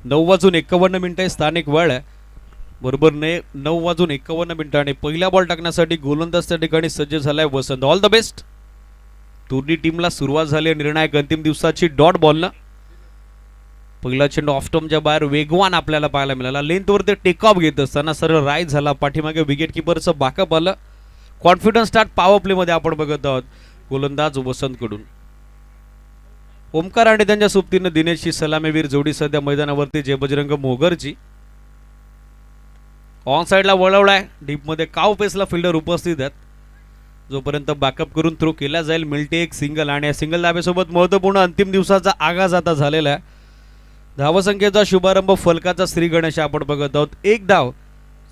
9:51 स्थानिक वेळ आहे. बरोबर 9:51 आणि पहिला बॉल टाकण्यासाठी गोलंदाज त्या ठिकाणी सज्ज झालाय वसंत. All the best. दोन्ही टीमला सुरुवात झाली निर्णायक अंतिम दिवसाची डॉट बॉलनं. पहिला चेंडू ऑफ स्टंपच्या बाहेर वेगवान आपल्याला पाहायला मिळाला. लेंथवर ते टेक ऑफ घेत असताना सरळ राईट झाला. पाठीमागे विकेट किपरचं बॅकअप आलं. कॉन्फिडन्स स्टार्ट पॉवर प्लेमध्ये आपण बघत आहोत गोलंदाज वसंतकडून. ओमकार आणि त्यांच्या सोबतीनं दिनेशची सलामीवीर जोडी सध्या मैदानावरती जयबजरंग मोगरची. ऑन साईडला वळवलाय. डीपमध्ये काव पेसला फिल्डर उपस्थित आहेत. जोपर्यंत बॅकअप करून थ्रो केला जाईल मिळते एक सिंगल आणि या सिंगल धाब्यासोबत महत्त्वपूर्ण अंतिम दिवसाचा आगाज आता झालेला आहे. धावसंख्येचा शुभारंभ फलकाचा श्री गणेश आपण बघत आहोत. एक धाव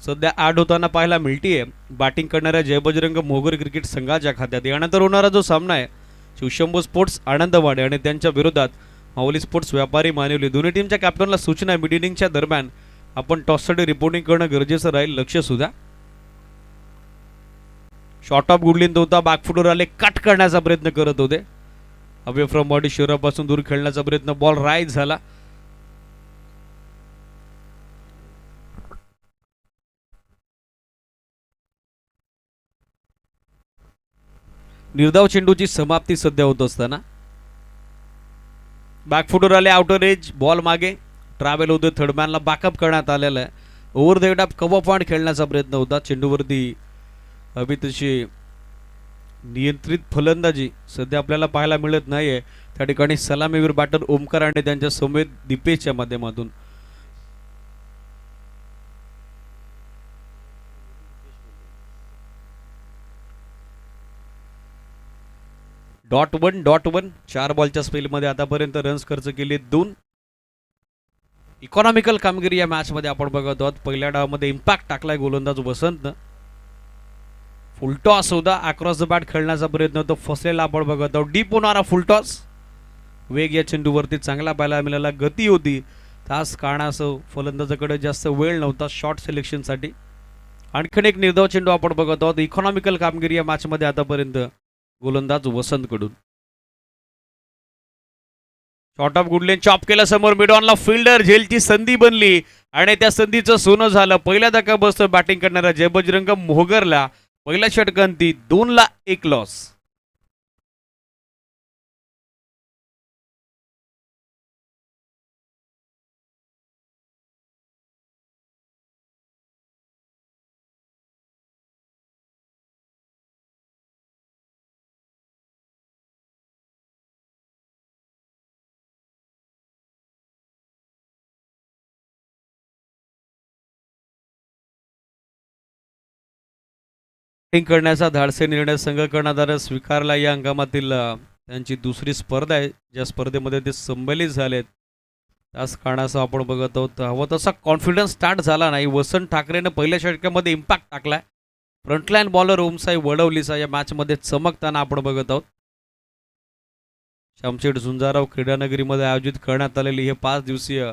सध्या ॲड होताना पाहायला मिळतीये बॅटिंग करणाऱ्या जयबजरंग मोगर क्रिकेट संघाच्या खात्यात. यानंतर होणारा जो सामना आहे शिवशंभू स्पोर्ट्स आनंदवाडी आणि त्यांच्या विरोधात माऊली स्पोर्ट्स व्यापारी मानवली. दोन्ही टीमच्या कॅप्टनला सूचना मिड इनिंगच्या दरम्यान आपण टॉससाठी रिपोर्टिंग करणं गरजेचं राहील. लक्ष सुद्धा शॉर्ट ऑफ गुडलिन होता. बॅकफुटवर आले कट करण्याचा प्रयत्न करत होते. अवे फ्रॉम बॉडी शरीरापासून दूर खेळण्याचा प्रयत्न. बॉल राईट झाला. निर्धाव चेंडूची समाप्ती सध्या होत असताना बॅकफुटवर आले आउटर एज. बॉल मागे ट्रॅव्हल होते. थर्डमॅनला बॅकअप करण्यात आलेला आहे. Over the head up cover point खेळण्याचा प्रयत्न होता. चेंडूवरती अभि तशी नियंत्रित फलंदाजी सध्या आपल्याला पाहायला मिळत नाहीये. त्या ठिकाणी सलामीवीर बॅटर ओमकार आणि त्यांच्या समेत दीपेशच्या माध्यमातून .1 4 बॉलच्या स्पेलमध्ये आतापर्यंत रन्स खर्च केले 2. इकॉनॉमिकल कामगिरी या मॅच मध्ये आपण बघत आहोत. पहिल्या डावामध्ये इम्पॅक्ट टाकलाय गोलंदाज वसंतनं. फुल टॉस होता. अक्रॉस द बॅट खेळण्याचा प्रयत्न होता. फसलेला आपण बघत आहोत. डीप होणारा फुल टॉस. वेग या चेंडूवरती चांगला पाहायला मिळाला. गती होती. तास कारणासह फलंदाजाकडे जास्त वेळ नव्हता शॉट सिलेक्शनसाठी. आणखीन एक निर्धाव चेंडू आपण बघत आहोत. इकॉनॉमिकल कामगिरी या मॅच मध्ये आतापर्यंत गोलंदाज वसंत कडून. शॉर्ट ऑफ गुडलेन चॉप केला समोर मिड ऑनला. फिल्डर झेलची संधी बनली आणि त्या संधीचं सोनं झालं. पहिला धक्का बसतो बॅटिंग करणाऱ्या जयबजरंग मोहगरला. पहिल्या षटकांती 2 1 लॉस. बॅटिंग करण्याचा धाडसी निर्णय संघ कर्णधार स्वीकारला. या हंगामातील त्यांची दुसरी स्पर्धा आहे. ज्या स्पर्धेमध्ये ते संबलित झालेत त्याच कारणासह आपण बघत आहोत. हवं तसा कॉन्फिडन्स स्टार्ट झाला नाही. वसंत ठाकरेनं पहिल्या षटकामध्ये इम्पॅक्ट टाकलाय. फ्रंटलाईन बॉलर ओमसाई वडवलीचा या मॅचमध्ये चमकताना आपण बघत आहोत. शामशेठ झुंजाराव क्रीडानगरीमध्ये आयोजित करण्यात आलेली हे 5 दिवसीय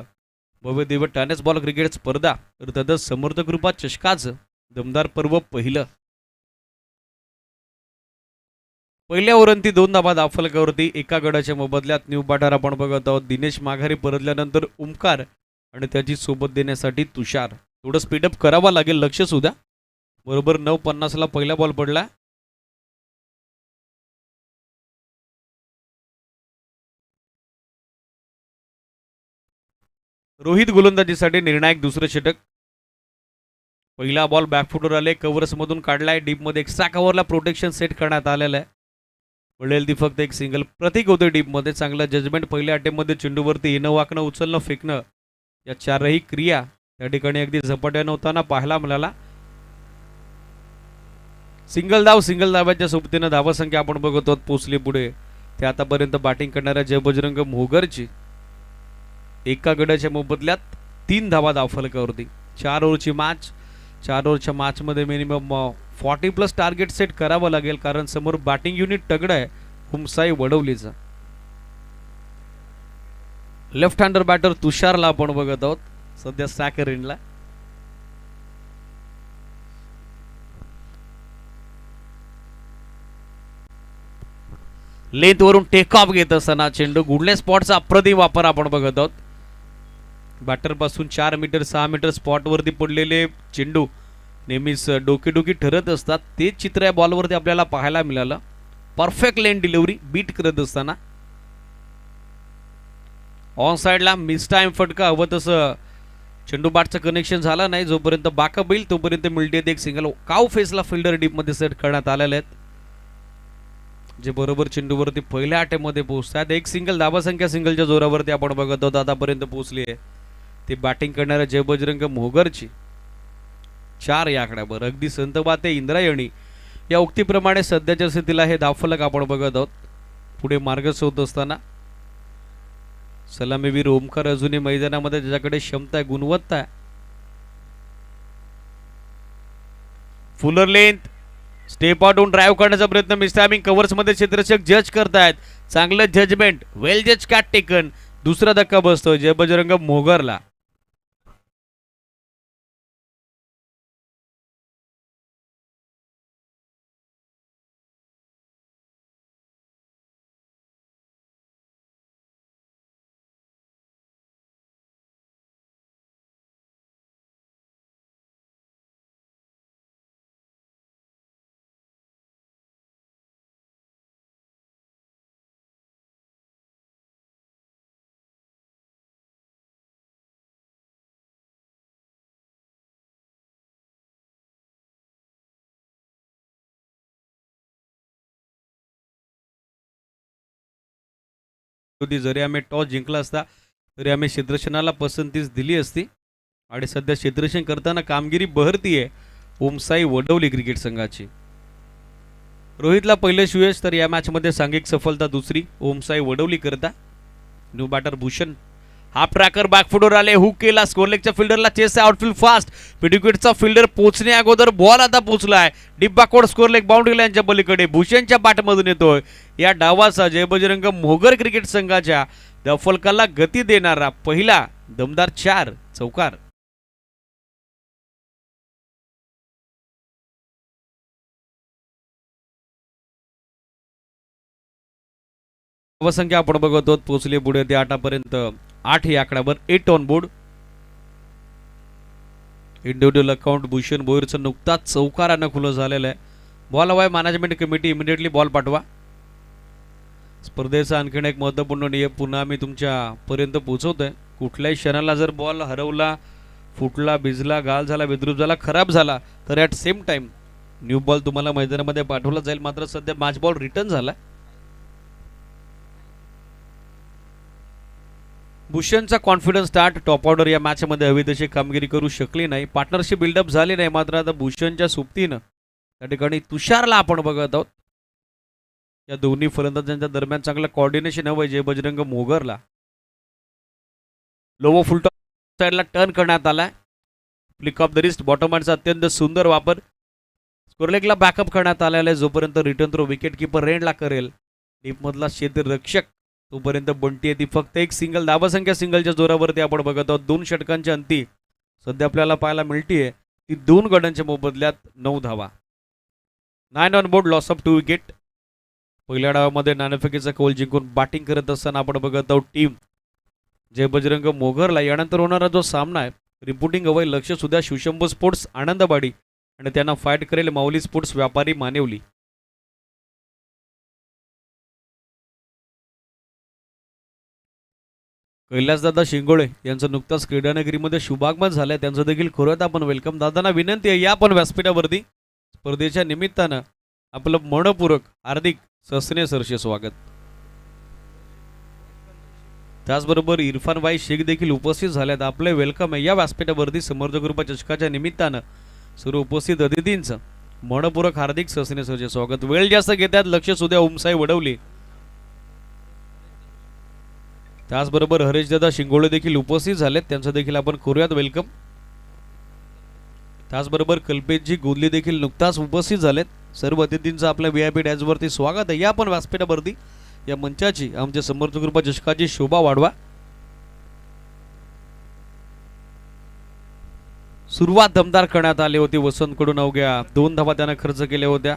भव्य दिव्य टेनिस बॉल क्रिकेट स्पर्धा तर तदच समर्थक रूपात चषकाचं दमदार पर्व पहिलं. पहिल्या ओव्हरंती 2 धावा धावफलकावरती. एका गडाच्या मोबदल्यात न्यू बॅटर आपण बघत आहोत. दिनेश माघारी परतल्यानंतर ओमकार आणि त्याची सोबत देण्यासाठी तुषार. थोडं स्पीडअप करावं लागेल. लक्ष सुद्धा बरोबर 9:50 पहिला बॉल पडला. रोहित गोलंदाजीसाठी निर्णायक दुसरं षटक. पहिला बॉल बॅकफुटवर आले. कव्हर्स मधून काढलाय. डीप मध्ये एक्स्ट्रा कव्हरला प्रोटेक्शन सेट करण्यात आलेलं आहे. पडेल ती फक्त एक सिंगल. प्रतीक होते डीप मध्ये. चांगलं जजमेंट पहिल्या अटेम्प्टमध्ये चेंडूवरती येणं वाकणं उचलणं फेकणं या 4ही क्रिया त्या ठिकाणी अगदी झपाट्यानं होताना पाहायला मिळाला. सिंगल धाव्याच्या सोबतीनं धावसंख्या आपण बघत आहोत पोचली पुढे. ते आतापर्यंत बॅटिंग करणाऱ्या जयबजरंग मोगरची एका गड्याच्या मोबदल्यात 3 धावा धावफलकावरती. 4 ओव्हरची मॅच. 4 ओव्हरच्या मॅचमध्ये मिनिमम 40+ टार्गेट सेट करावं लागेल कारण समोर बॅटिंग युनिट तगडं आहे हुमसाई वडवलीचा. लेफ्ट हँडर बॅटर तुषारला आपण बघत आहोत सध्या सॅकर इनला. लेंथ वरून टेक ऑफ घेत असताना चेंडू गुडले स्पॉटचा अप्रतिम वापर आपण बघत आहोत. बॅटरपासून 4 मीटर 6 मीटर स्पॉटवरती पडलेले चेंडू नेहमीच डोकेडोकी ठरत असतात. तेच चित्र या बॉलवरती आपल्याला पाहायला मिळालं. परफेक्ट लेन डिलिव्हरी बीट करत असताना ऑन साईडला मिस टाइम फटका. हवं तसं चेंडू बॅटचं कनेक्शन झालं नाही. जोपर्यंत बॅकअप येईल तोपर्यंत मिळते एक सिंगल. काव फेसला फिल्डर डीपमध्ये सेट करण्यात आलेले आहेत, जे बरोबर चेंडूवरती पहिल्या अटेमध्ये पोहोचतात. एक सिंगल धाबासंख्या सिंगलच्या जोरावरती आपण बघत आहोत आतापर्यंत पोहोचली आहे ती बॅटिंग करणाऱ्या जय बजरंग मोगरची. 4 या आकड्यावर. अगदी संत बाते इंद्रायणी या उक्तीप्रमाणे सध्याच्या स्थितीला हे धावफलक आपण बघत आहोत. पुढे मार्गस्थ होत असताना सलामीवीर ओमकार अजूनही मैदानामध्ये, ज्याच्याकडे क्षमता आहे, गुणवत्ता आहे. फुलर लेंथ स्टेप आउट होऊन ड्राईव्ह करण्याचा प्रयत्न. मिस टायमिंग कव्हर्समध्ये क्षेत्ररक्षक जज करतायत. चांगलं जजमेंट, वेल जज कॅट टेकन. दुसरा धक्का बसतोय जय बजरंग मोगरला. जरी आम्ही टॉस जिंकला असता तरी आम्ही क्षेत्ररक्षणाला पसंतीच दिली असती. आणि सध्या क्षेत्ररक्षण करताना कामगिरी बहरतीये ओमसाई वडवली क्रिकेट संघाची. रोहितला पहिलं सुयश, तर या मॅचमध्ये सांघिक सफलता दुसरी ओमसाई वडवली करता. New batter Bhushan half tracker बॅकफुटवर आले, हुक केला. स्कोरलेगच्या फिल्डरला चेस आउटफील्ड फास्ट. पिडिक्विटचा फिल्डर पोहोचणे अगोदर बॉल आता पोहोचलाय. डीप बॅकवर्ड स्कोरलेग बाउंड्री लाईनच्या पलीकडे भूषणच्या पाठमधून येतोय. या डावाचा जय बजरंग मोगर क्रिकेट संघाच्या धावफलकाला गती देणारा पहिला दमदार 4 चौकार. धावसंख्या आपण बघत आहोत पोहोचली पुढे ते 8पर्यंत. 8 या आकड्यावर 8 on board. Individual account Bhushan भोईरचं नुकताच चौकारानं खुलं झालेलं आहे. बॉल हवाय मॅनेजमेंट कमिटी इमिडिएटली बॉल पाठवा. स्पर्धेचा आणखीन एक महत्त्वपूर्ण नियम पुन्हा मी तुमच्यापर्यंत पोहोचवतोय. कुठल्याही क्षणाला जर बॉल हरवला, फुटला, भिजला, गाल झाला, विद्रूप झाला, खराब झाला तर at same time new ball तुम्हाला मैदानामध्ये पाठवला जाईल. मात्र सध्या मॅच बॉल रिटर्न झाला. भूषणचा कॉन्फिडन्स स्टार्ट. टॉप ऑर्डर या मॅचमध्ये हवी तशी कामगिरी करू शकली नाही. पार्टनरशिप बिल्डअप झाली नाही. मात्र आता भूषणच्या सोबतीनं त्या ठिकाणी तुषारला आपण बघत आहोत. या दोन्ही फलंदाजांच्या दरम्यान चांगलं कॉर्डिनेशन हवंय जय बजरंग मोगरला. लोवो फुल टॉप साईडला टर्न करण्यात आलाय. Flick off the wrist bottom हँडचा अत्यंत सुंदर वापर. स्कोरलेगला बॅकअप करण्यात आलेला आहे. जोपर्यंत रिटर्न थ्रो विकेट किपर रेंडला करेल डीपमधला क्षेत्ररक्षक तोपर्यंत बंटी आहे ती फक्त एक सिंगल. धावसंख्या सिंगलच्या जोरावरती आपण बघत आहोत. 2 षटकांच्या अंती सध्या आपल्याला पाहायला मिळतीये ती 2 गड्यांच्या मोबदल्यात 9 धावा. 9 on board, loss of 2 wicket. पहिल्या डावामध्ये नाणेफेकीचा कौल जिंकून बॅटिंग करत असताना आपण बघत आहोत टीम जय बजरंग मोगरला. यानंतर होणारा जो सामना आहे रिपोर्टिंग हवंय लक्ष सुद्धा शिवशंभू स्पोर्ट्स आनंदवाडी आणि त्यांना फाईट करेल माऊली स्पोर्ट्स व्यापारी मानेवली. कैलासदादा शिंगोळे यांचं नुकताच क्रीडानगरीमध्ये शुभागमन झालंय. त्यांचं देखील खरोत आपण वेलकम. दादांना विनंती आहे या आपण व्यासपीठावरती. स्पर्धेच्या निमित्तानं आपलं मनपूर्वक हार्दिक सस्ने सरसे स्वागत. त्याचबरोबर इरफान भाई शेख देखील उपस्थित झाल्यात. आपले वेलकम आहे या व्यासपीठावरती. समर्थ कृपा चषकाच्या निमित्तानं सर्व उपस्थित अतिथींचं मनपूर्वक हार्दिक सस्ने सरसे स्वागत. वेळ जास्त घेतात लक्ष सुद्धा ओमसाई वडवली. त्याचबरोबर हरेशदादा शिंगोळे देखील उपस्थित झालेत. त्यांचं देखील आपण करूयात वेलकम. त्याचबरोबर कल्पेशजी गोदली देखील नुकताच उपस्थित झालेत. सर्व अतिथींचं आपल्या VIP डॅशवरती स्वागत आहे. या आपण व्यासपीठावरती या मंचाची आमच्या समर्थ कृपा चषकाची शोभा वाढवा. सुरुवात दमदार करण्यात आली होती वसंतकडून. अवघ्या 2 धावा त्यानं खर्च केल्या होत्या.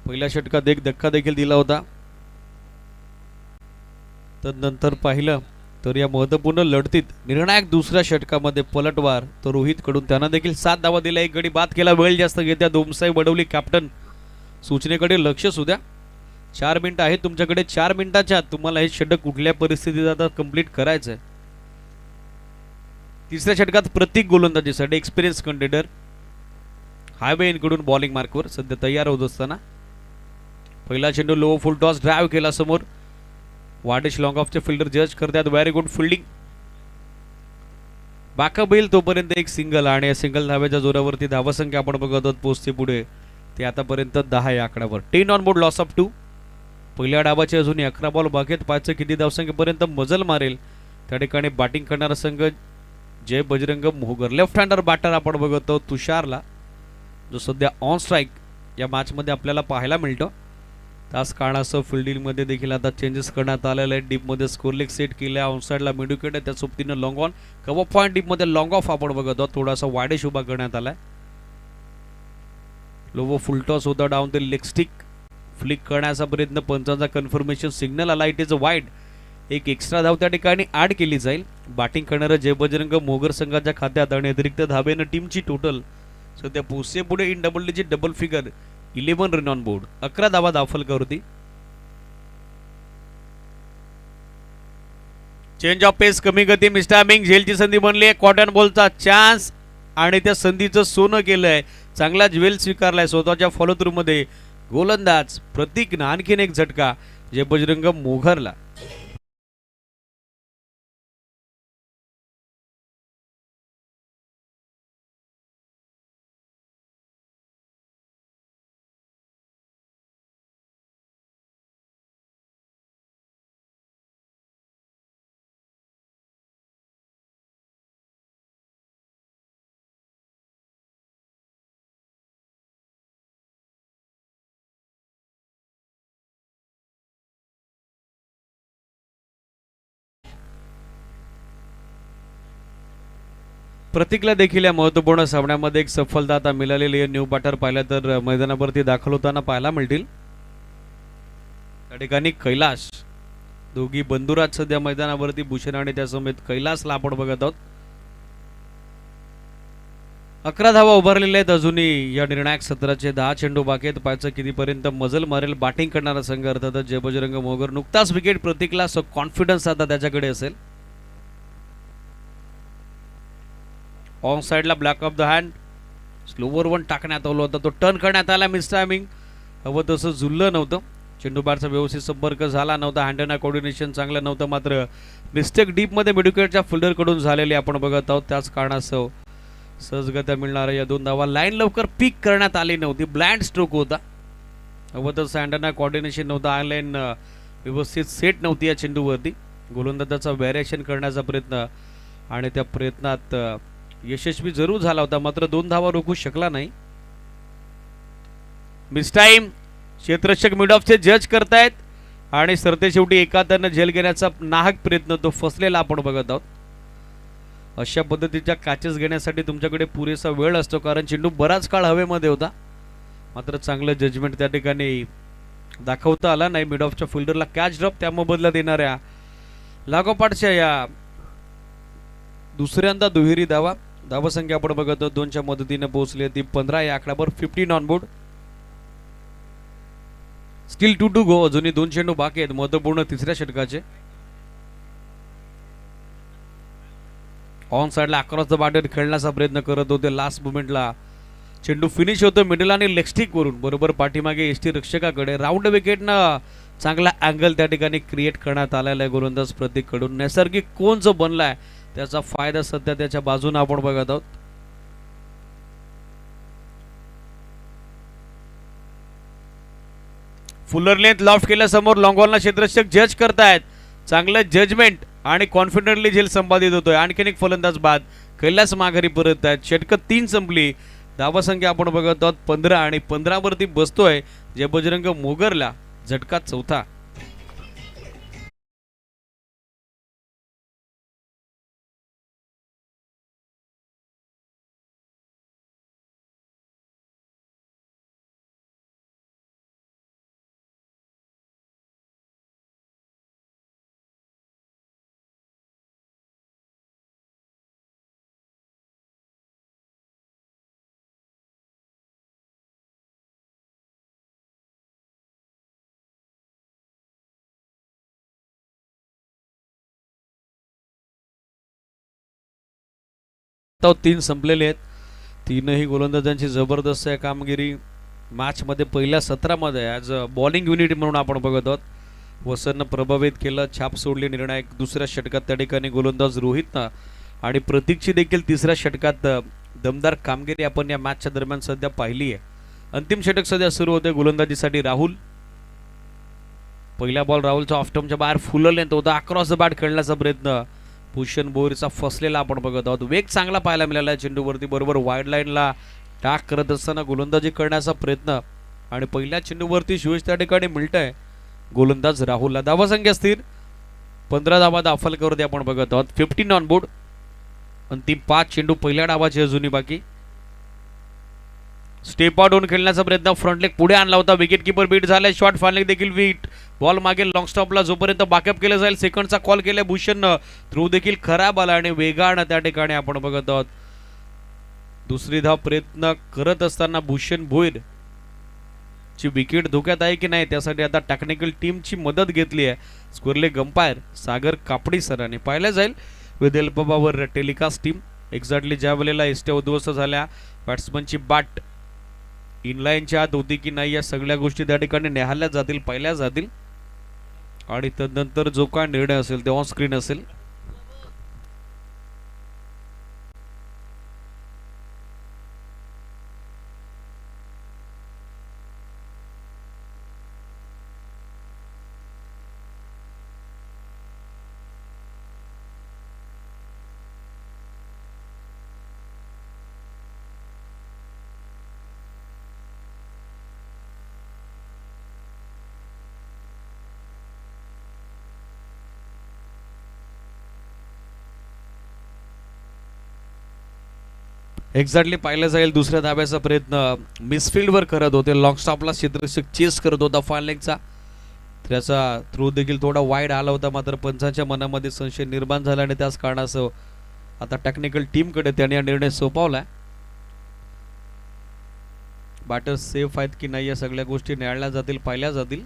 पहिल्या षटकात एक धक्का देखील दिला होता. तदनंतर पाहिलं तर या महत्त्वपूर्ण लढतीत निर्णायक दुसऱ्या षटकामध्ये पलटवार तर रोहितकडून त्यानं देखील 7 धावा दिल्या, एक गडी बाद केला. वेळ जास्त घेत्या दोमसाई बडवली. कॅप्टन सूचनेकडे लक्ष सुद्या. 4 मिनिटं आहेत तुमच्याकडे. 4 मिनिटाच्या आत तुम्हाला हे षटक कुठल्या परिस्थितीत आता कंप्लीट करायचं आहे. तिसऱ्या षटकात प्रत्येक गोलंदाजीसाठी एक्सपिरियन्स कंटेंडर हायवे इनकडून बॉलिंग मार्कवर सध्या तयार होत असताना पहिला चेंडू लो फुल टॉस ड्राईव्ह केला समोर. वाडेश लॉंग ऑफचे फिल्डर जज करतात. Very good fielding. बॅकअप येईल तोपर्यंत एक सिंगल आणि सिंगल धाव्याच्या जोरावरती धावसंख्या आपण बघत आहोत पोहोचते पुढे. ते आतापर्यंत 10 या आकड्यावर. 10 ऑन बोर्ड, लॉस ऑफ 2. पहिल्या डावाचे अजूनही 11 बॉल बाकी आहेत. पाचचं किती धावसंख्येपर्यंत मजल मारेल त्या ठिकाणी बॅटिंग करणारा संघ जय बजरंग मोहगर. लेफ्ट हँडर बॅटर आपण बघत आहोत तुषारला, जो सध्या ऑन स्ट्राईक या मॅचमध्ये आपल्याला पाहायला मिळतो. त्याच कारणासह फिल्डिंगमध्ये देखील आता चेंजेस करण्यात आलेले आहेत. डीपमध्ये स्कोर लेग सेट केले. ऑनसाईडला मिडविकेट आहे, त्या सोबतीनं लॉंग ऑन. कव्हर पॉईंट डीपमध्ये लॉंग ऑफ आपण बघत आहोत. थोडासा वाडेश उभा करण्यात आलाय. लो फुल टॉस होता. डाऊन ते लेग स्टिक फ्लिक करण्याचा प्रयत्न. पंचांचा कन्फर्मेशन सिग्नल आला. It is a wide. एक एक्स्ट्रा धाव त्या ठिकाणी ऍड केली जाईल. बॅटिंग करणारं जय बजरंग मोगर संघाच्या खात्यात आणि अतिरिक्त धाबेनं टीमची टोटल सध्या पोहोचते पुढे in double digit double figure. 11 run on board. 11 धावा धावफलकावरती. चेंज ऑफ पेस, कमी गती, मिस्टायमिंग, झेलची संधी बनली आहे. कॉटन बॉलचा चान्स आणि त्या संधीचं सोनं केलंय. चांगला ज्वेल स्वीकारलाय स्वतःच्या फॉलो थ्रू मध्ये गोलंदाज प्रतीकनं. आणखीन एक झटका जय बजरंग मोघरला. प्रतीकला देखील या महत्त्वपूर्ण सामन्यामध्ये एक सफलता आता मिळालेली आहे. न्यू बॅटर पाहिलं तर मैदानावरती दाखल होताना पाहायला मिळतील. त्या ठिकाणी कैलास, दोघी बंधुराज सध्या मैदानावरती. भूषण आणि त्यासमेत कैलासला आपण बघत आहोत. 11 धावा उभारलेल्या आहेत अजूनही या निर्णायक सत्राचे. 10 चेंडू बाकी आहेत. पाहायचं कितीपर्यंत मजल मारेल बॅटिंग करणारा संघ अर्थातच जय बजरंग मोगर. नुकताच विकेट प्रतीकला, सो कॉन्फिडन्स आता त्याच्याकडे असेल. ऑन साइडला black of the hand slower one टाकण्यात आलं होतं. तो टर्न करण्यात आला. Miss timing. हवं तसं झुललं नव्हतं. चेंडू बारचा व्यवस्थित संपर्क झाला नव्हता. हँडना कोऑर्डिनेशन चांगलं नव्हतं. मात्र मिस्टेक डीपमध्ये मिडविकेटच्या फिल्डरकडून झालेली आपण बघत आहोत. त्याच कारणासह सहजगत्या मिळणाऱ्या या 2 धावा. लाईन लवकर पिक करण्यात आली नव्हती. ब्लाइंड स्ट्रोक होता. हवं तसं हँडना कोऑर्डिनेशन नव्हतं. आय लाईन व्यवस्थित सेट नव्हती या चेंडूवरती. गोलंदाजाचा व्हेरिएशन करण्याचा प्रयत्न आणि त्या प्रयत्नात यशस्वी जरूर झाला होता, मात्र 2 धावा रोखू शकला नाही. Miss time. क्षेत्ररक्षक मिड ऑफचे जज करतायत आणि सरते शेवटी एकातनं झेल घेण्याचा नाहक प्रयत्न तो फसलेला आपण बघत आहोत. अशा पद्धतीच्या कॅचेस घेण्यासाठी तुमच्याकडे पुरेसा वेळ असतो, कारण चेंडू बराच काळ हवेमध्ये होता. मात्र चांगलं जजमेंट त्या ठिकाणी दाखवता आला नाही. मिड ऑफच्या फिल्डरला कॅच ड्रॉप, त्या मोबदला देणाऱ्या लागोपाठच्या या दुसऱ्यांदा दुहेरी धावा. धावसंख्या आपण बघत आहोत 2च्या मदतीने पोहोचली ती 15 या आकड्यावर. 15 on board. Still 2 to go. अजूनही 2 चेंडू बाकी आहेत महत्वपूर्ण तिसऱ्या षटकाचे. ऑन साइडला अक्रॉस द बॉर्डर खेळण्याचा प्रयत्न करत होते. लास्ट मोमेंटला चेंडू फिनिश होतो मिडल आणि लेग स्टिक वरून बरोबर पाठीमागे एसटी रक्षकाकडे. राऊंड विकेटनं चांगला अँगल त्या ठिकाणी क्रिएट करण्यात आलेला आहे गोलंदाज प्रतीक कडून. नैसर्गिक कोन जो बनलाय त्याचा फायदा सध्या त्याच्या बाजूने आपण बघत आहोत. फुलर लेंथ लॉफ्ट केल्यासमोर लॉंगॉलना क्षेत्ररक्षक जज करतायत. चांगलं जजमेंट आणि कॉन्फिडंटली झेल संपादित होतोय. आणखीन एक फलंदाज बाद. कैलास माघारी परत आहेत. षटक 3 संपली. धावसंख्या आपण बघत आहोत 15 आणि 15 वरती बसतोय जय बजरंग मोगरला. झटका 4था. आत्ता 3 संपलेले आहेत. तीनही गोलंदाजांची जबरदस्त आहे कामगिरी. मॅचमध्ये पहिल्या सत्रामध्ये ॲज अ बॉलिंग युनिट म्हणून आपण बघत आहोत. वसंतनं प्रभावित केलं, छाप सोडली निर्णायक दुसऱ्या षटकात त्या ठिकाणी गोलंदाज रोहितनं आणि प्रतीकची देखील तिसऱ्या षटकात दमदार कामगिरी आपण या मॅचच्या दरम्यान सध्या पाहिली आहे. अंतिम षटक सध्या सुरू होते गोलंदाजीसाठी. राहुल पहिला बॉल राहुलचा ऑफस्टंपच्या बाहेर फुल लेंथ होता, अक्रॉस द बॅट खेळण्याचा प्रयत्न भूषण भोईरचा फसलेला आपण बघत आहोत. वेग चांगला पाहायला मिळाला आहे चेंडूवरती, बरोबर वाईड लाईनला टाक करत असताना गोलंदाजी करण्याचा प्रयत्न आणि पहिल्या चेंडूवरती शिवेश त्या ठिकाणी मिळतंय गोलंदाज राहुलला. धावसंख्या स्थिर, 15 धावा दाखल करू दे आपण बघत आहोत. 15 ऑन बोर्ड. अंतिम 5 चेंडू पहिल्या डावाचे अजूनही बाकी. स्टेप आउट होऊन खेळण्याचा प्रयत्न, फ्रंट लेग पुढे आणला होता, विकेट किपर बीट झालाय, शॉट फायनल देखील बीट. बॉल मागे लॉंग स्टॉपला जोपर्यंत बॅकअप केलं जाईल सेकंडचा कॉल केलाय भूषणनं. थ्रू देखील खराब आला आणि वेगानं त्या ठिकाणी आपण बघत आहोत. दुसरी धाव प्रयत्न करत असताना भूषण भोईर ची विकेट धोक्यात आहे की नाही त्यासाठी आता टेक्निकल टीमची मदत घेतली आहे. स्क्वेअरले अंपायर सागर कापडी सरांनी. पाहिलं जाईल विदर्भावर टेलिकास्ट टीम एक्झॅक्टली ज्या वेळेला एसट्या उद्ध्वस्त झाल्या, बॅट्समनची बॅट इनलाईनच्या आत होती की नाही, या सगळ्या गोष्टी त्या ठिकाणी निहाळल्या जातील, पाहिल्या जातील आणि तदनंतर जो काय निर्णय असेल ते ऑन स्क्रीन असेल. एक्झॅक्टली पाहिलं जाईल दुसऱ्या धाब्याचा प्रयत्न मिसफिल्डवर करत होते, लॉंग स्टॉपला क्षेत्ररक्षक चेस करत होता फाईन लेगचा. त्याचा थ्रू देखील थोडा वाईड आला होता, मात्र पंचांच्या मनामध्ये संशय निर्माण झाला आणि त्याच कारणासह आता टेक्निकल टीमकडे त्याने हा निर्णय सोपवलाय. बॅटर सेफ आहेत की नाही या सगळ्या गोष्टी निहाळल्या जातील, पाहिल्या जातील.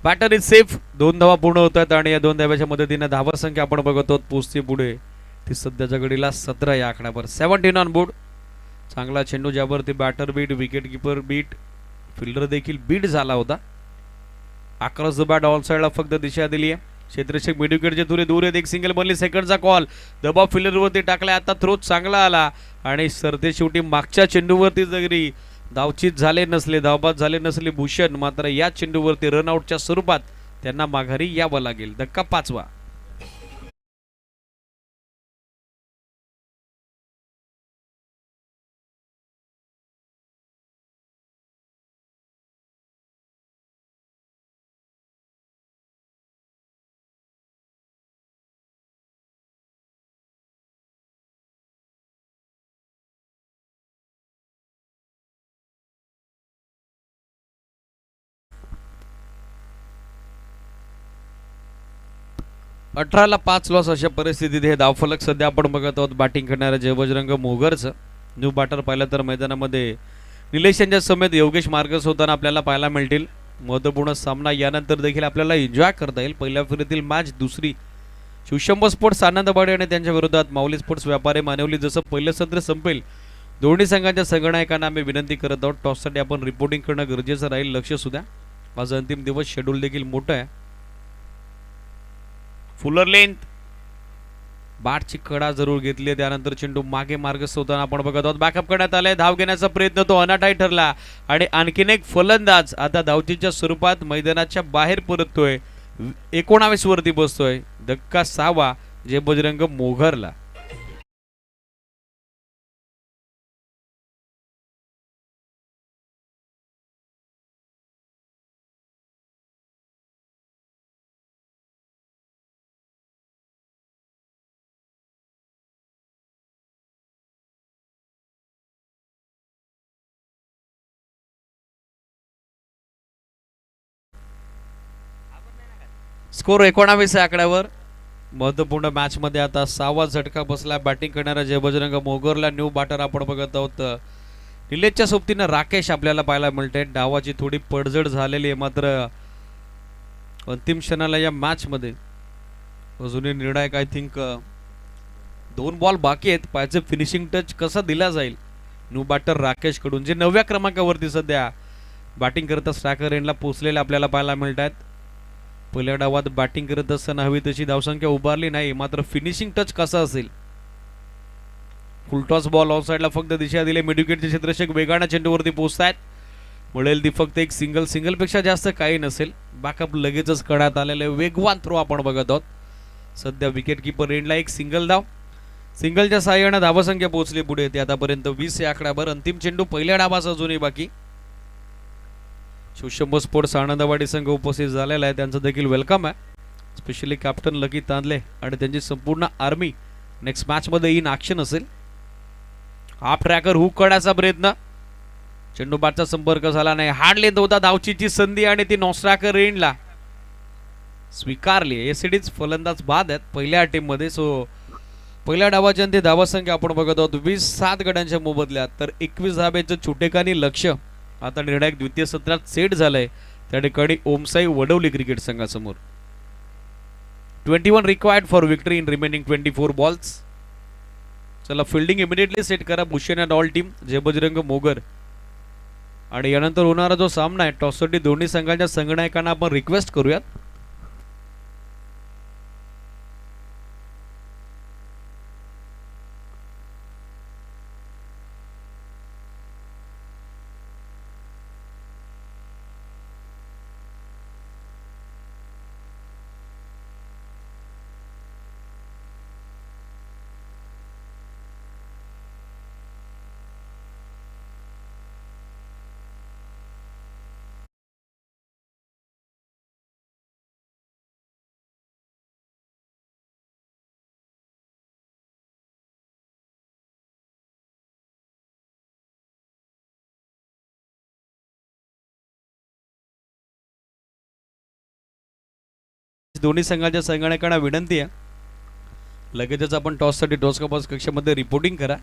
Batter is safe. 2 धावा पूर्ण होत आहेत आणि या 2 धाव्याच्या मदतीने धावा संख्या आपण बघत आहोत पोचते पुढे. ती सध्याच्या घडीला 17 या आकड्यावर. 17 ऑन बोर्ड. चांगला चेंडू ज्यावरती batter beat, wicket keeper beat, fielder देखील बीट झाला होता. अक्रॉस द बॅट ऑल साइडला फक्त दिशा दिली आहे. क्षेत्ररक्षक मिड विकेटचे तुरे दूर आहेत, एक सिंगल बनली, सेकंडचा कॉल, दबाव फिल्डरवरती टाकलाय, आता थ्रोच चांगला आला आणि सरते शेवटी मागच्या चेंडूवरती जरी धावचीत झाले नसले, धावबाद झाले नसले भूषण, मात्र या चेंडूवरती रनआउटच्या स्वरूपात त्यांना माघारी यावं लागेल. धक्का 5वा. अठराला 5 लॉस अशा परिस्थितीत हे धावफलक सध्या आपण बघत आहोत. बॅटिंग करणाऱ्या जय बजरंग मोगरचं. न्यू बॅटर पाहिलं तर मैदानामध्ये निलेश यांच्या समेत योगेश मार्गस होताना आपल्याला पाहायला मिळतील. महत्त्वपूर्ण सामना यानंतर देखील आपल्याला एन्जॉय करता येईल. पहिल्या फेरीतील मॅच दुसरी शिवशंभो स्पोर्ट्स आनंदवाडी आणि त्यांच्या विरोधात माऊली स्पोर्ट्स व्यापारी मानवली. जसं पहिलं सत्र संपेल दोन्ही संघांच्या संगणकांना आम्ही विनंती करत आहोत टॉससाठी आपण रिपोर्टिंग करणं गरजेचं राहील. लक्ष सुद्धा आज अंतिम दिवस, शेड्यूल देखील मोठं आहे. फुलर लेंथ, बॅटची कडा जरूर घेतली, त्यानंतर चेंडू मागे मार्गस्थ होताना आपण बघत आहोत. बॅकअप करण्यात आलाय, धाव घेण्याचा प्रयत्न तो अनाठाई ठरला आणि आणखीन एक फलंदाज आता धावचीच्या स्वरूपात मैदानाच्या बाहेर परततोय, 19 वरती बसतोय. धक्का 6वा जय बजरंग मोघरला. स्कोर 19 आकड्यावर. महत्वपूर्ण मॅच मध्ये आता 6वा झटका बसला बॅटिंग करणाऱ्या जय बजरंग मोगरला. न्यू बॅटर आपण बघत आहोत. निलेशच्या सोबतीनं राकेश आपल्याला पाहायला मिळते. डावाची थोडी पडझड झालेली आहे, मात्र अंतिम क्षणाला या मॅच मध्ये अजूनही निर्णायक आय थिंक 2 बॉल बाकी आहेत. पायाचे फिनिशिंग टच कसा दिला जाईल न्यू बॅटर राकेश कडून, जे 9व्या क्रमांकावरती सध्या बॅटिंग करत स्ट्रायकर एंडला पोहोचलेले आपल्याला पाहायला मिळत आहेत. पहिल्या डावात बॅटिंग करत असताना हवी तशी धावसंख्या उभारली नाही, मात्र फिनिशिंग टच कसा असेल. फुलटॉस बॉल ऑफ साइडला फक्त दिशा दिले. मिडविकेटचे क्षेत्ररक्षक वेगाने चेंडूवरती पोहोचतायत. मिळेल ती फक्त एक सिंगल पेक्षा जास्त काही नसेल. बॅकअप लगेचच करण्यात आलेले वेगवान थ्रो आपण बघत आहोत. सध्या विकेट किपर एंडला एक सिंगल धाव. सिंगलच्या साहाय्याने धावसंख्या पोहोचली पुढे ते आतापर्यंत 20 या आकड्यावर. अंतिम चेंडू पहिल्या डावाचा अजूनही बाकी. शिवशंभो स्पोर्ट्स आनंदवाडी संघ उपस्थित झालेला आहे, त्यांचं देखील वेलकम आहे. स्पेशली कॅप्टन लकी तांदले आणि त्यांची संपूर्ण आर्मी नेक्स्ट मॅच मध्ये इन ॲक्शन असेल. हाफ ट्रॅकर हुक करण्याचा प्रयत्न, चेंडू बॅटचा संपर्क झाला नाही. हार्ड लेंथ होता धावचीची संधी आणि ती नॉस्ट्रॅकर एंडला स्वीकारली. एसीडीच फलंदाज बाद आहेत पहिल्या टीम मध्ये. सो पहिल्या डावाची अंतिम धावसंख्या आपण बघत आहोत 27 गड्यांच्या मोबदल्यात. तर 21 धाब्याचं छोटेखानी लक्ष आता निर्णायक द्वितीय सत्रात सेट झालंय. त्या ठिकाणी ओमसाई वडवली क्रिकेट संघासमोर. 21 required for victory in remaining 24 balls. चला फिल्डिंग इमिडिएटली सेट करा Bhushan and all team Jay Bajrang Mogar. आणि यानंतर होणारा जो सामना आहे टॉससाठी दोन्ही संघांच्या संघनायकांना आपण रिक्वेस्ट करूयात. दोन्ही संघाच्या संघनायकांना विनंती आहे लगेचच आपण टॉससाठी टॉस कपास कक्षामध्ये रिपोर्टिंग करा.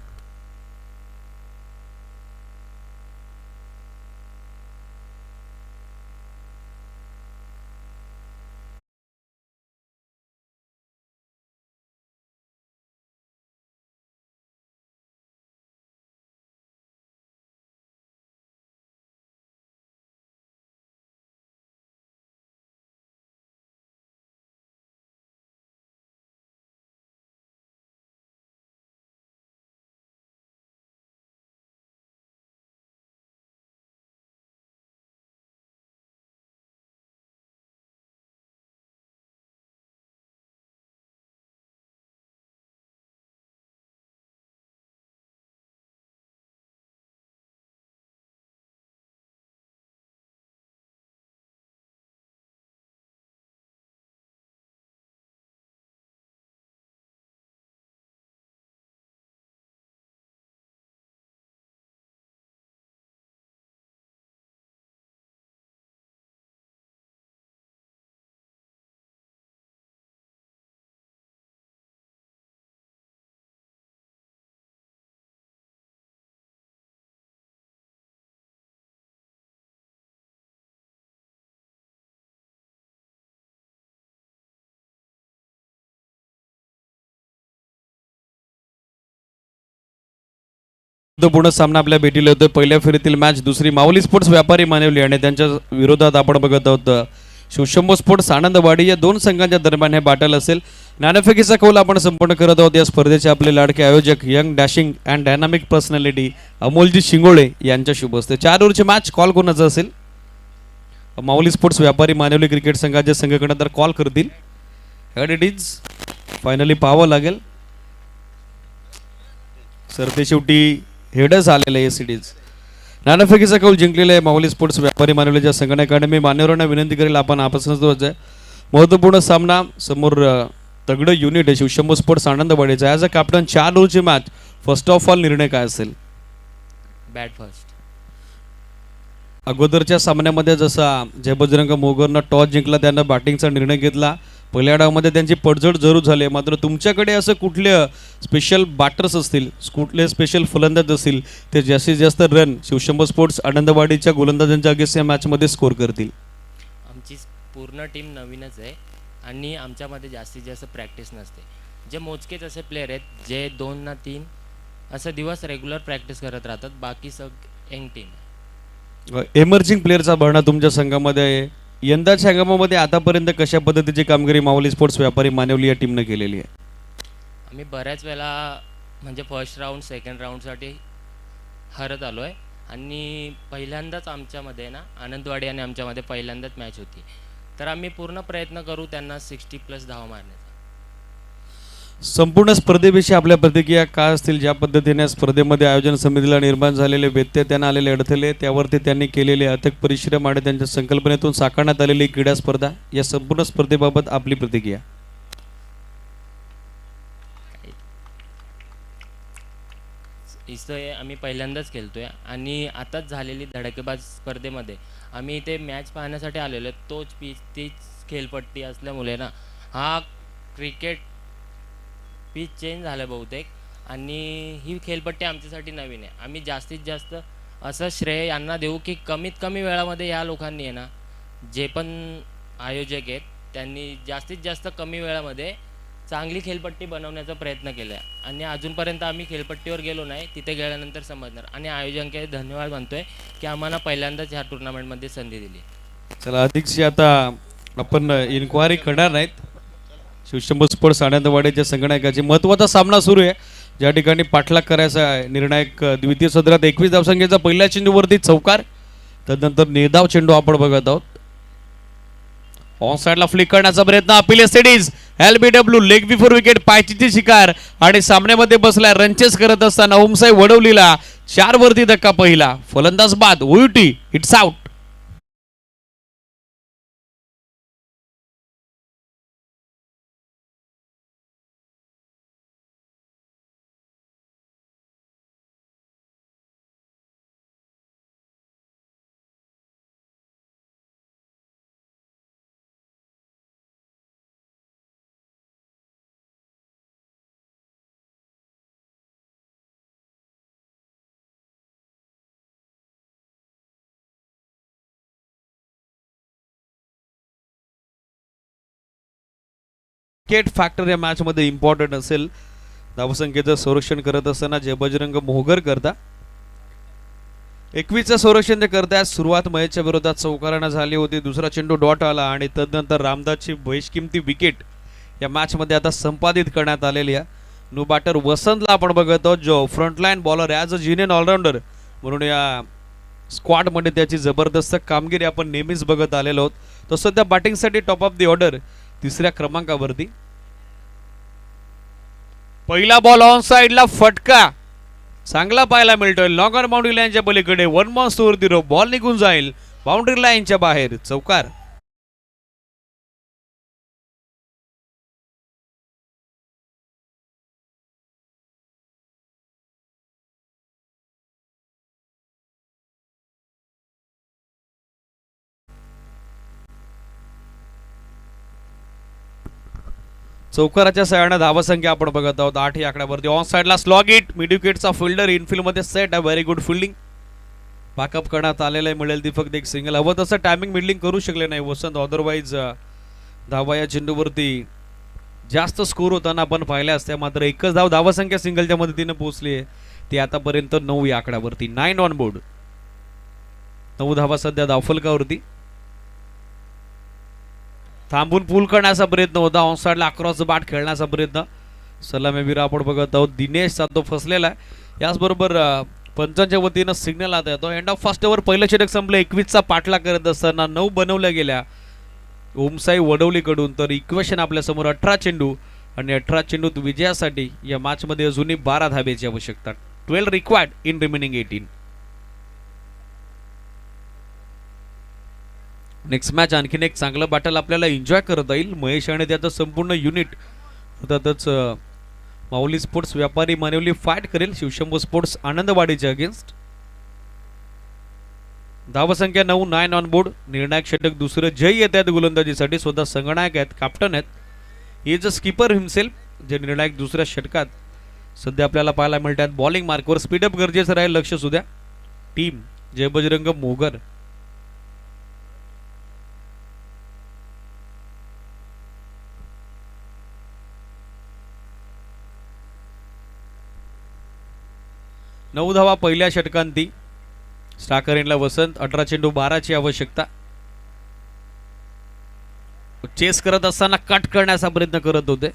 पूर्ण सामना आपल्या भेटीला होतोय. पहिल्या फेरीतील मॅच दुसरी माऊली स्पोर्ट्स व्यापारी मानवली आणि त्यांच्या विरोधात आपण बघत आहोत शिवशंभो स्पोर्ट्स आनंदवाडी. या दोन संघांच्या दरम्यान हे बॅटल असेल. नाणेफेकीचा कौल आपण संपन्न करत आहोत. या स्पर्धेचे आपले लाडके आयोजक young dashing and dynamic personality Amolji Shingole यांच्या शुभ हस्ते. 4 ओव्हरची मॅच कॉल कोणाचा असेल? माऊली स्पोर्ट्स व्यापारी मानवली क्रिकेट संघाचे संघटना कॉल करतील. इट इज फायनली पाहावं लागेल सर, ते शेवटी हेडच आलेलं आहे. एसीडीज नाणेफेकीचा कौल जिंकलेला आहे माऊली स्पोर्ट्स व्यापारी मानवलीच्या संघटनेकडे. मी मान्यवरांना विनंती करेल आपण आपसच महत्वपूर्ण सामना समोर तगडं युनिट आहे शिवशंभो स्पोर्ट्स आनंदवाडीचा. ॲज अ कॅप्टन 4 ओव्हरची मॅच फर्स्ट ऑफ ऑल निर्णय काय असेल? Bat first. अगोदरच्या सामन्यामध्ये जसा जय बजरंग मोगरनं टॉस जिंकला, त्यांना बॅटिंगचा निर्णय घेतला. पहिल्या डावामध्ये त्यांची पडझड जरूर झाली आहे, मात्र तुमच्याकडे असं कुठले स्पेशल बॅटर्स असतील, कुठले स्पेशल फलंदाज असतील ते जास्तीत जास्त रन शिवशंभर स्पोर्ट्स आनंदवाडीच्या गोलंदाजांच्या अगेन्स्ट या मॅचमध्ये स्कोर करतील? आमची पूर्ण टीम नवीनच आहे आणि आमच्यामध्ये जास्तीत जास्त प्रॅक्टिस नसते. जे मोजकेच असे प्लेयर आहेत जे 2 ना 3 असं दिवस रेग्युलर प्रॅक्टिस करत राहतात, बाकी यंग टीम आहे. एमर्जिंग प्लेअरचा भरणा तुमच्या संघामध्ये आहे. यंदाच्या हंगामामध्ये आतापर्यंत कशा पद्धतीची कामगिरी माऊली स्पोर्ट्स व्यापारी मानवली या टीमनं केलेली आहे? आम्ही बऱ्याच वेळा म्हणजे फर्स्ट राऊंड सेकंड राऊंडसाठी हरत आलो आहे आणि पहिल्यांदाच आमच्यामध्ये ना आनंदवाडी आणि आमच्यामध्ये पहिल्यांदाच मॅच होती, तर आम्ही पूर्ण प्रयत्न करू त्यांना 60+ धावा मारण्याचा. संपूर्ण स्पर्धेविषयी आपल्या प्रतिक्रिया काय असतील? ज्या पद्धतीने स्पर्धेमध्ये आयोजन समितीला निर्माण झालेले व्यत्यय, त्यांना आलेले अडथळे, त्यावरती त्यांनी केलेले अथक परिश्रम आणि त्यांच्या संकल्पनेतून साकारण्यात आलेली क्रीडा स्पर्धा, या संपूर्ण स्पर्धेबाबत आपली प्रतिक्रिया? इथं आम्ही पहिल्यांदाच खेळतोय आणि आताच झालेली धडाकेबाज स्पर्धेमध्ये आम्ही इथे मॅच पाहण्यासाठी आलेलो आहे. तोच तीच खेळपट्टी असल्यामुळे ना हा क्रिकेट पिच चेंज झालं बहुतेक आणि ही खेळपट्टी आमच्यासाठी नवीन आहे. आम्ही जास्तीत जास्त असं श्रेय यांना देऊ की कमीत कमी वेळामध्ये या लोकांनी आहे ना, जे पण आयोजक आहेत त्यांनी जास्तीत जास्त कमी वेळामध्ये चांगली खेळपट्टी बनवण्याचा प्रयत्न केला आहे आणि अजूनपर्यंत आम्ही खेळपट्टीवर गेलो नाही, तिथे गेल्यानंतर समजणार. आणि आयोजकांचे धन्यवाद मानतोय की आम्हाला पहिल्यांदाच ह्या टुर्नामेंटमध्ये संधी दिली. चला, अधिकशी आता आपण इन्क्वायरी करणार नाहीत. शिवशंभर स्पोर्ट्स आनंदवाडीच्या संगणकाची महत्त्वाचा सामना सुरू आहे, ज्या ठिकाणी पाठलाग करायचा आहे. निर्णायक द्वितीय सत्रात 21 धावसंख्येचा पहिल्या चेंडूवरती चौकार, त्यानंतर निर्धाव चेंडू आपण बघत आहोत. ऑन साइडला फ्लिक करण्याचा प्रयत्न, अपिले स्टेडीज LBW लेग बिफोर विकेट, पायचीची शिकार आणि सामन्यामध्ये बसला रनचेस करत असताना ओमसाई वडवलीला 4 वरती धक्का पहिला. फलंदाज बाद, उयुटी, इट्स आउट. विकेट फॅक्टर या मॅच मध्ये इम्पॉर्टंट असेल. धावसंख्येचं संरक्षण करत असताना जय बजरंग मोहगर करता 21चं संरक्षण ते करताय. सुरुवात महेशच्या विरोधात चौकारानं झाली होती, दुसरा चेंडू डॉट आला आणि तदनंतर रामदासची बहिष्किमती विकेट या मॅच मध्ये आता संपादित करण्यात आलेली आहे. न्यू बॅटर वसंतला आपण बघत आहोत, जो frontline bowler as a genuine allrounder म्हणून या स्क्वॉड मध्ये त्याची जबरदस्त कामगिरी आपण नेहमीच बघत आलेलो आहोत. तो सध्या बॅटिंगसाठी टॉप ऑफ द ऑर्डर 3ऱ्या क्रमांकावरती. पहिला बॉल ऑन साइडला फटका चांगला पाहायला मिळतोय. लॉंगर बाउंड्री लाईनच्या पलीकडे 1 बॉल वरती रो, बॉल निघून जाईल बाउंड्री लाईनच्या बाहेर, चौकार. चौकाराच्या सहाय्याने धावसंख्या आपण बघत आहोत 8 या आकड्यावरती. ऑन साइडला स्लॉग इट, मिड विकेटचा फिल्डर इनफिल्ड मध्ये set, a very good fielding. Backup करण्यात आलेलं आहे, मिळेल ती फक्त एक सिंगल. हवं तसं टायमिंग मिडलिंग करू शकले नाही वसंत, अदरवाईज धावा या चेंडूवरती जास्त स्कोर होताना आपण पाहिल्या असत्या. मात्र एकच धावसंख्या सिंगलच्या मदतीने पोहोचली आहे, ती आतापर्यंत 9 या आकड्यावरती. 9 ऑन बोर्ड, 9 धावा सध्या धावफलकावरती. थांबून पूल करण्याचा प्रयत्न होता, ऑन साइडला अक्रॉस द बॅट खेळण्याचा प्रयत्न. सलामीवीर आपण बघत आहोत, दिनेश तो फसलेला आहे. याचबरोबर पंचांच्या वतीनं सिग्नल आता येतो. एंड ऑफ फर्स्ट ओव्हर पहिलं षटक संपलं. 21चा पाठलाग करत असताना 9 बनवल्या गेल्या ओमसाई वडवलीकडून. तर इक्वेशन आपल्या समोर 18 चेंडू आणि 18 चेंडूत विजयासाठी या मॅच मध्ये अजूनही 12 धाब्याची आवश्यकता. 12 required in remaining 18. Next match आणखीन एक चांगलं बॅटल आपल्याला एन्जॉय करता येईल. महेश आणि त्याचं संपूर्ण युनिट अर्थातच माऊली स्पोर्ट्स व्यापारी मानवली फाईट करेल शिवशंभू स्पोर्ट्स आनंदवाडीच्या अगेन्स्ट. धावसंख्या 9 ऑन बोर्ड. निर्णायक षटक दुसरं जय येत आहेत गोलंदाजीसाठी, स्वतः संगणक आहेत, कॅप्टन आहेत. इज अ स्कीपर हिमसेल्फ, जे निर्णायक दुसऱ्या षटकात सध्या आपल्याला पाहायला मिळतात. बॉलिंग मार्कवर स्पीडअप गरजेचं राहील, लक्ष असू द्या. टीम जय बजरंग मोगर. नऊ धावा पहिल्या षटकांती. स्ट्रायकर एंडला वसंत. 18 चेंडू 12ची आवश्यकता. चेस करत असताना कट करण्याचा प्रयत्न करत होते.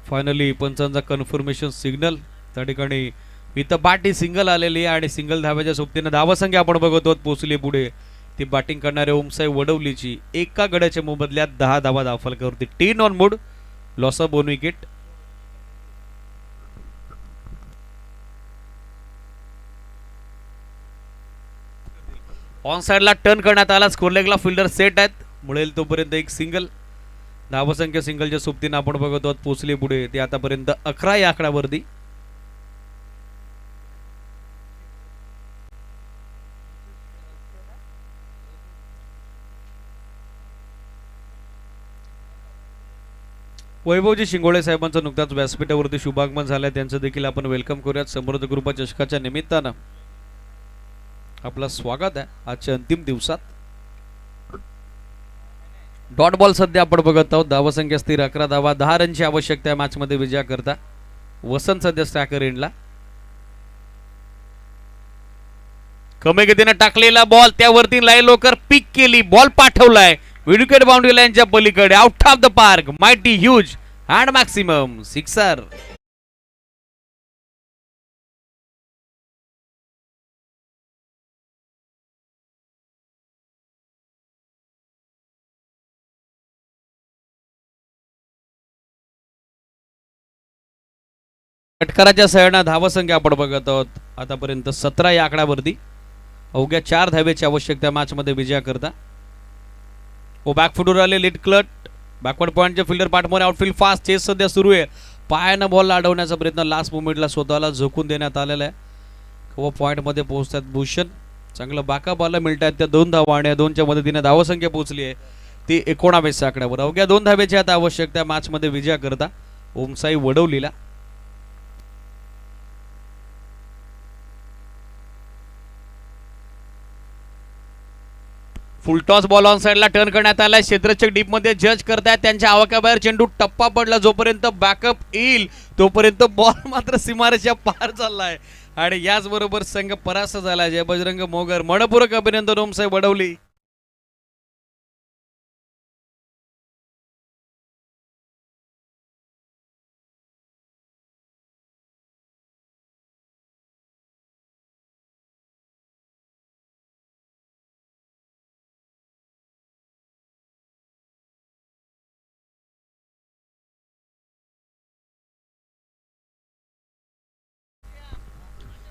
फायनली पंचांचा कन्फर्मेशन सिग्नल. त्या ठिकाणी इथं बाटी सिंगल आलेली आहे आणि सिंगल धाव्याच्या सोबतीनं धावसंख्या आपण बघत आहोत पोचली पुढे. ती बॅटिंग करणारे ओमसाई वडवलीची एका गड्याच्या मोबदल्यात 10 धावा धावफलकावरती. 10 on board, loss of 1 wicket. On साइडला टर्न करण्यात आला. स्कोरलेगला फिल्डर सेट आहेत. मिळेल तोपर्यंत एक सिंगल. धावसंख्या सिंगलच्या सोबतीनं आपण बघत आहोत पोचली पुढे. ते आतापर्यंत 11 या आकड्यावरती. वैभवजी शिंगोळे साहेबांचं नुकताच व्यासपीठावरती शुभागमन झालंय. त्यांचं देखील आपण वेलकम करूयात. समृद्ध कृपा चषकाच्या निमित्तानं आपलं स्वागत आहे आजच्या अंतिम दिवसात. डॉट बॉल सध्या आपण बघत आहोत. धावसंख्या स्थिर 11 धावा. 10 रनची आवश्यकता आहे मॅच मध्ये विजया करता. वसंत सध्या स्ट्रायकर एंडला. कमी गतीने टाकलेला बॉल त्यावरती लाईन लोकर पिक केली. बॉल पाठवलाय विकेट बाउंड्री लाईनच्या पलीकडे. Out of the park. Mighty huge and maximum sixer. षटकाराच्या सहाय्याने धावसंख्या आपण बघत आहोत आतापर्यंत 17 या आकड्यावरती. अवघ्या 4 धावेची आवश्यकता मॅच मध्ये विजया करता. ओ बॅकफुटवर आले लेट क्लट. बॅकवर्ड पॉइंटचे फिल्डर पाठमोरे. Outfield fast. चेस सध्या सुरू आहे. पायानं बॉल अडवण्याचा प्रयत्न लास्ट मोमेंटला स्वतःला झोकून देण्यात आलेला आहे. व पॉइंट मध्ये पोहोचतात भूषण. चांगलं बॅकअप आला मिळत आहेत त्या 2 धावा आणि 2च्या मदतीने धावसंख्या पोहोचली आहे ती 19 आकड्यावर. अवघ्या 2 धावेची आता आवश्यकता मॅच मध्ये विजया करता ओमसाई वडवलीला. फुलटॉस बॉल ऑन साइडला टर्न करण्यात आला. क्षेत्ररक्षक डीप मध्ये जज करतायत. त्यांच्या आवाक्याबाहेर चेंडू टप्पा पडला. जोपर्यंत बॅकअप येईल तोपर्यंत बॉल मात्र सीमारेषा पार चाललाय आणि याचबरोबर संघ परास्त झाला. जय बजरंग मोगर. मनपूर्वक अभिनंदन ओमसाई वडवली.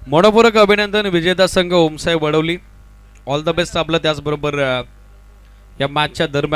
मनपूर्वक अभिनंदन विजेता संघ Om Sai Wadavali. All the best आपलं. त्याचबरोबर या मॅचच्या दरम्यान